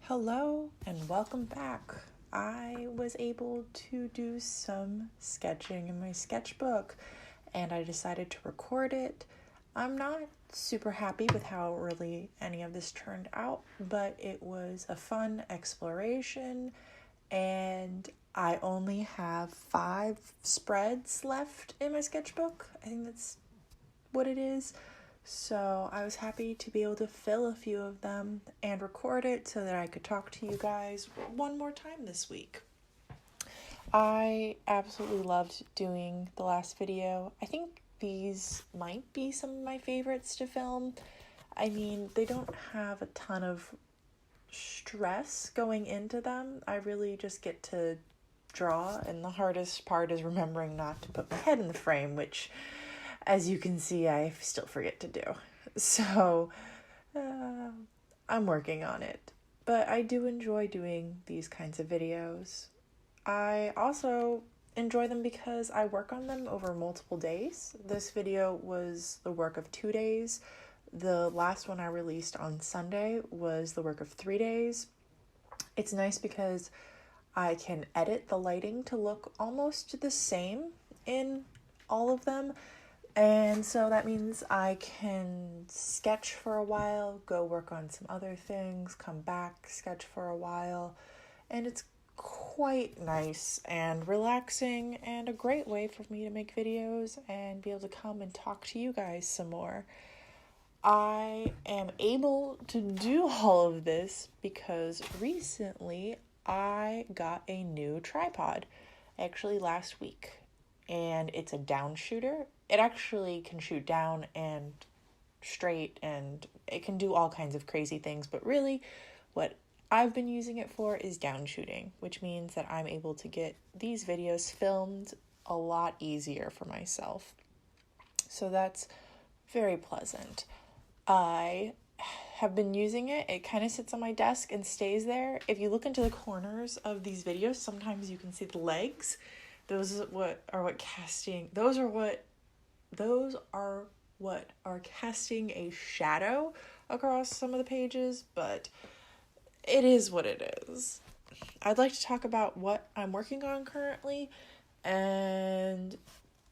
Hello and welcome back. I was able to do some sketching in my sketchbook and I decided to record it. I'm not super happy with how really any of this turned out, but it was a fun exploration and I only have 5 spreads left in my sketchbook. I think that's what it is. So I was happy to be able to fill a few of them and record it so that I could talk to you guys one more time this week. I absolutely loved doing the last video. I think these might be some of my favorites to film. I mean, they don't have a ton of stress going into them. I really just get to draw, and the hardest part is remembering not to put my head in the frame, which, as you can see, I still forget to do. So I'm working on it. But I do enjoy doing these kinds of videos. I also enjoy them because I work on them over multiple days. This video was the work of 2 days. The last one I released on Sunday was the work of 3 days. It's nice because I can edit the lighting to look almost the same in all of them. And so that means I can sketch for a while, go work on some other things, come back, sketch for a while. And it's quite nice and relaxing and a great way for me to make videos and be able to come and talk to you guys some more. I am able to do all of this because recently I got a new tripod, actually last week, and it's a down shooter. It actually can shoot down and straight, and it can do all kinds of crazy things, but really what I've been using it for is down shooting, which means that I'm able to get these videos filmed a lot easier for myself. So that's very pleasant. I have been using it. It kind of sits on my desk and stays there. If you look into the corners of these videos, sometimes you can see the legs. Those are what are casting a shadow across some of the pages, but it is what it is. I'd like to talk about what I'm working on currently and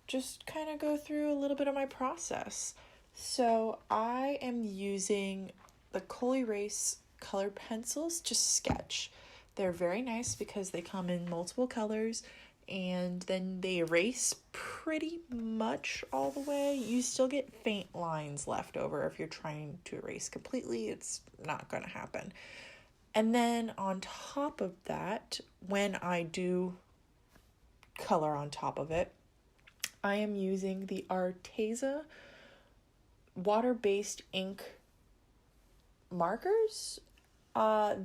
just kind of go through a little bit of my process. So I am using the Col-Erase color pencils to sketch. They're very nice because they come in multiple colors and then they erase pretty much all the way. You still get faint lines left over if you're trying to erase completely. It's not going to happen. And then on top of that, when I do color on top of it, I am using the Arteza water-based ink markers.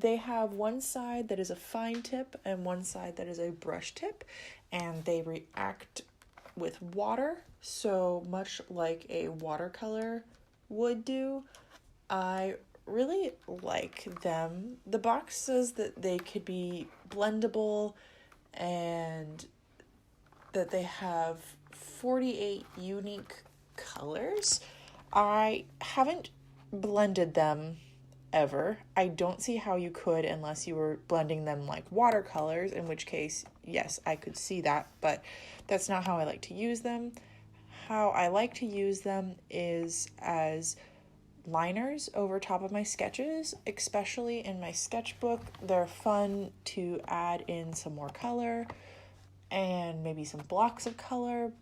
They have one side that is a fine tip and one side that is a brush tip, and they react with water so much like a watercolor would do. I really like them. The box says that they could be blendable and that they have 48 unique colors. I haven't blended them ever. I don't see how you could unless you were blending them like watercolors, in which case, yes, I could see that, but that's not how I like to use them. How I like to use them is as liners over top of my sketches, especially in my sketchbook. They're fun to add in some more color and maybe some blocks of color,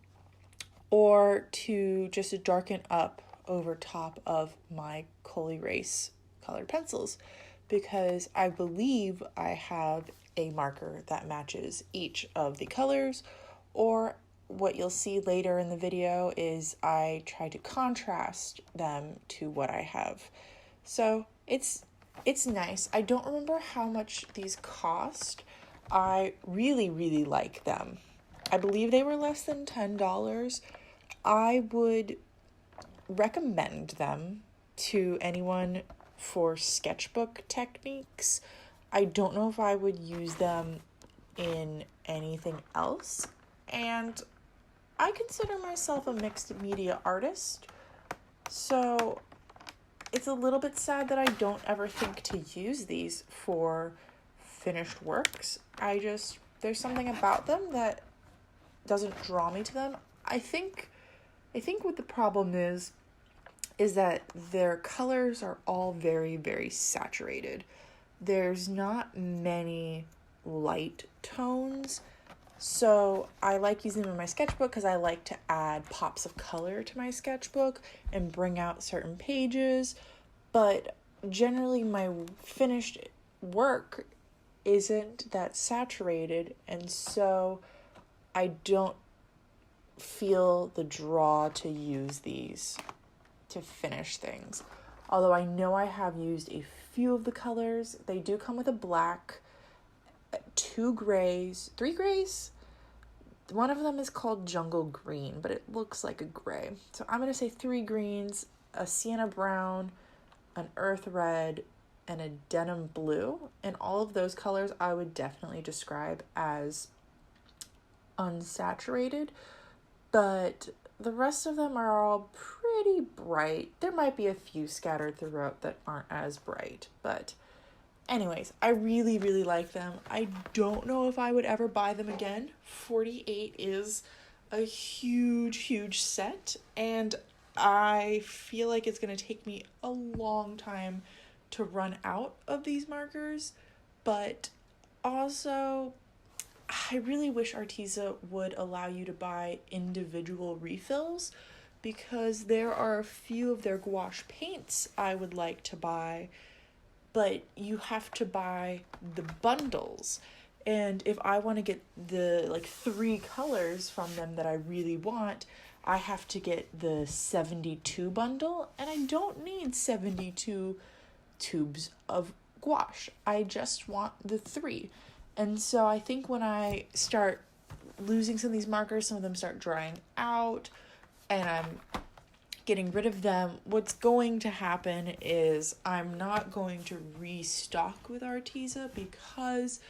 or to just darken up over top of my Col-Erase colored pencils, because I believe I have a marker that matches each of the colors, or what you'll see later in the video is I try to contrast them to what I have. So it's nice. I don't remember how much these cost. I really, really like them. I believe they were less than $10. I would recommend them to anyone for sketchbook techniques. I don't know if I would use them in anything else, and I consider myself a mixed media artist, so it's a little bit sad that I don't ever think to use these for finished works. There's something about them that doesn't draw me to them. I think what the problem is that their colors are all very, very saturated. There's not many light tones. So I like using them in my sketchbook because I like to add pops of color to my sketchbook and bring out certain pages. But generally my finished work isn't that saturated, and so I don't feel the draw to use these to finish things. Although I know I have used a few of the colors. They do come with a black, 2 grays, 3 grays. One of them is called Jungle Green, but it looks like a gray. So I'm going to say 3 greens, a sienna brown, an earth red, and a denim blue. And all of those colors I would definitely describe as unsaturated, but the rest of them are all pretty bright. There might be a few scattered throughout that aren't as bright, but anyways, I really, really like them. I don't know if I would ever buy them again. 48 is a huge, huge set, and I feel like it's going to take me a long time to run out of these markers, but also I really wish Arteza would allow you to buy individual refills, because there are a few of their gouache paints I would like to buy, but you have to buy the bundles. And if I want to get the 3 colors from them that I really want, I have to get the 72 bundle, and I don't need 72 tubes of gouache. I just want the 3. And so I think when I start losing some of these markers, some of them start drying out, and I'm getting rid of them, what's going to happen is I'm not going to restock with Arteza, because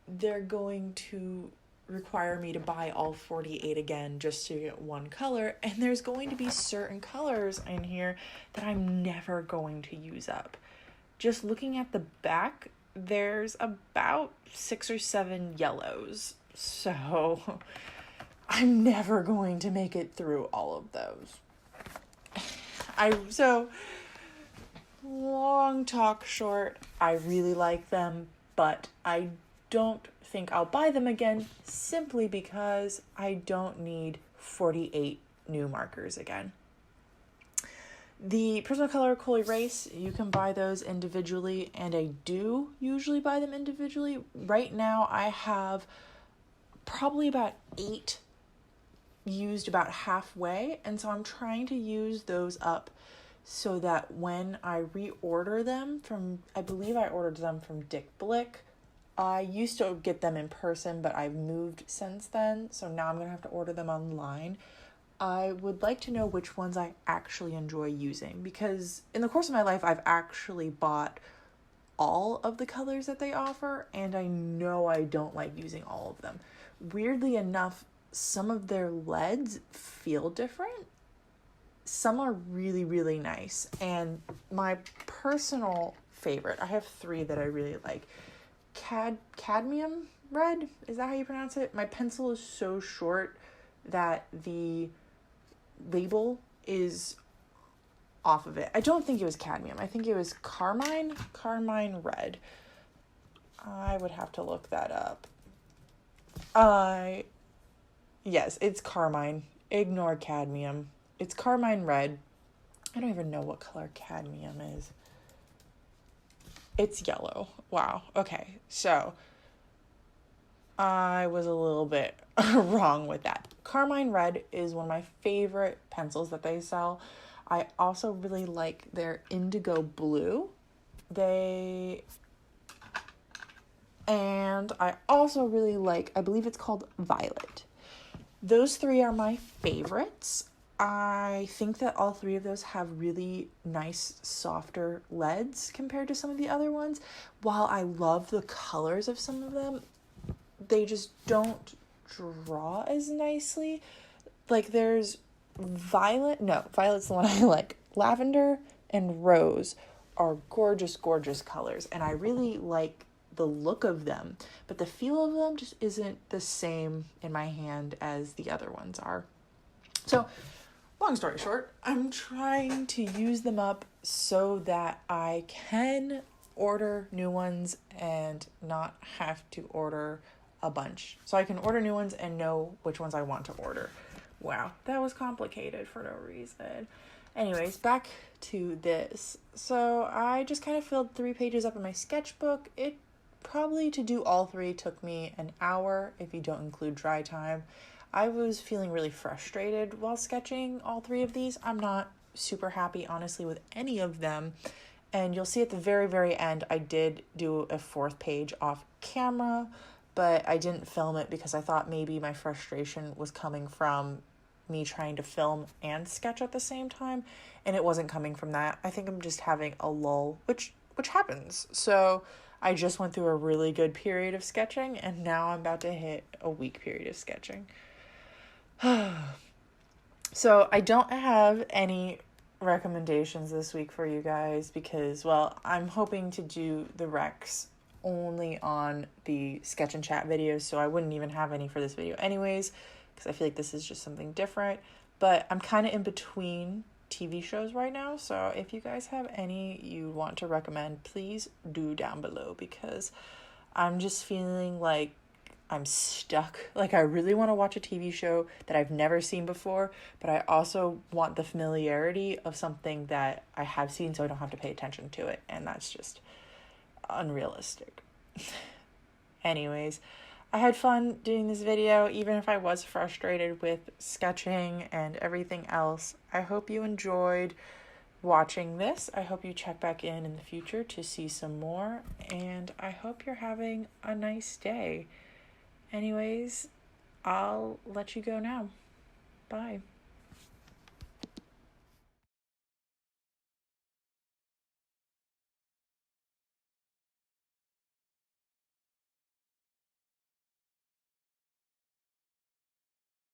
they're going to require me to buy all 48 again just to get one color, and there's going to be certain colors in here that I'm never going to use up. Just looking at the back, there's about 6 or 7 yellows, so I'm never going to make it through all of those. So long talk short, I really like them, but I don't think I'll buy them again, simply because I don't need 48 new markers again. The Prismacolor Col-Erase, you can buy those individually, and I do usually buy them individually. Right now I have probably about 8 used about halfway, and so I'm trying to use those up so that when I reorder them from, I believe I ordered them from Dick Blick. I used to get them in person, but I've moved since then, so now I'm going to have to order them online. I would like to know which ones I actually enjoy using, because in the course of my life, I've actually bought all of the colors that they offer, and I know I don't like using all of them. Weirdly enough, some of their leads feel different. Some are really, really nice, and my personal favorite, I have 3 that I really like. Cadmium red, is that how you pronounce it? My pencil is so short that the label is off of it. I don't think it was cadmium. I think it was carmine red. I would have to look that up. Yes, it's carmine. Ignore cadmium. It's carmine red. I don't even know what color cadmium is. It's yellow. Wow. Okay. So I was a little bit wrong with that. Carmine red is one of my favorite pencils that they sell. I also really like their indigo blue. And I also really like, I believe it's called violet. Those 3 are my favorites. I think that all 3 of those have really nice, softer leads compared to some of the other ones. While I love the colors of some of them, they just don't draw as nicely. Like there's violet's the one I like. Lavender and Rose are gorgeous, gorgeous colors, and I really like the look of them, but the feel of them just isn't the same in my hand as the other ones are. So, long story short, I'm trying to use them up so that I can order new ones and not have to order a bunch. So I can order new ones and know which ones I want to order. Wow, that was complicated for no reason. Anyways, back to this. So I just kind of filled 3 pages up in my sketchbook. It probably, to do all 3, took me an hour if you don't include dry time. I was feeling really frustrated while sketching all 3 of these. I'm not super happy, honestly, with any of them. And you'll see at the very, very end, I did do a 4th page off camera, but I didn't film it because I thought maybe my frustration was coming from me trying to film and sketch at the same time, and it wasn't coming from that. I think I'm just having a lull, which happens. So I just went through a really good period of sketching, and now I'm about to hit a weak period of sketching. So I don't have any recommendations this week for you guys because, well, I'm hoping to do the recs only on the sketch and chat videos, so I wouldn't even have any for this video anyways, because I feel like this is just something different. But I'm kind of in between TV shows right now, so if you guys have any you want to recommend, please do down below, because I'm just feeling like I'm stuck. Like, I really want to watch a TV show that I've never seen before, but I also want the familiarity of something that I have seen so I don't have to pay attention to it, and that's just unrealistic. Anyways, I had fun doing this video, even if I was frustrated with sketching and everything else. I hope you enjoyed watching this. I hope you check back in the future to see some more, and I hope you're having a nice day. Anyways, I'll let you go now. Bye.